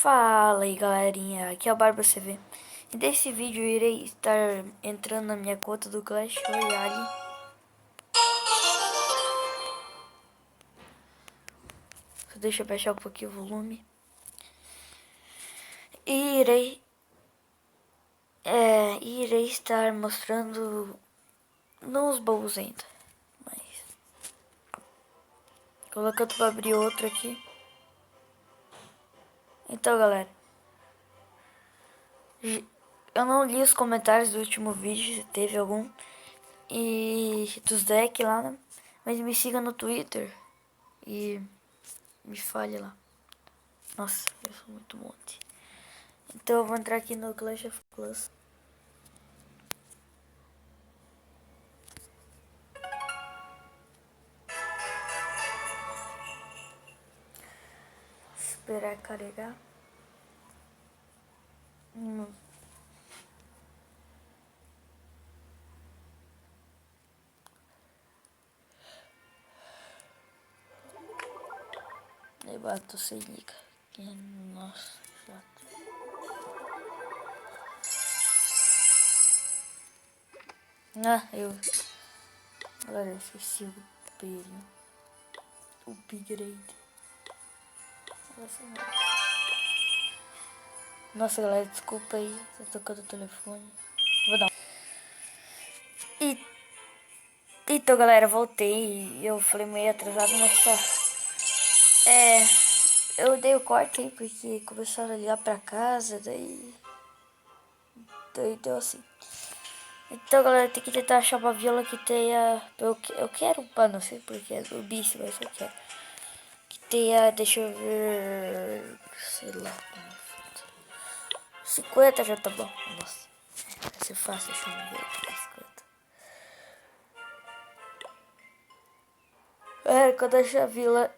Fala aí galerinha, aqui é o Barba CV. E nesse vídeo eu irei estar entrando na minha conta do Clash Royale. Deixa eu baixar um pouquinho o volume. E irei estar mostrando nos baús ainda. Mas colocando para abrir outro aqui. Então galera, eu não li os comentários do último vídeo, se teve algum. E dos decks lá, né? Mas me siga no Twitter e me fale lá. Nossa, eu sou muito monte. Então eu vou entrar aqui no Clash of Clans. Esperar carregar. Eu bato sem liga. Nossa, chato. Agora eu esqueci o upgrade. Nossa galera, desculpa aí, tô tocando o telefone. Vou dar Então galera, voltei. Eu falei meio atrasado, mas tá. Eu dei o corte aí porque começaram a ligar pra casa, daí deu assim. Então galera, tem que tentar achar uma vila que tenha. Eu quero, não sei porque é do bicho, mas eu quero. Que tenha, deixa eu ver. Sei lá. 50 já tá bom. Nossa, vai ser fácil achar uma vila que 50. Quando achar a vila.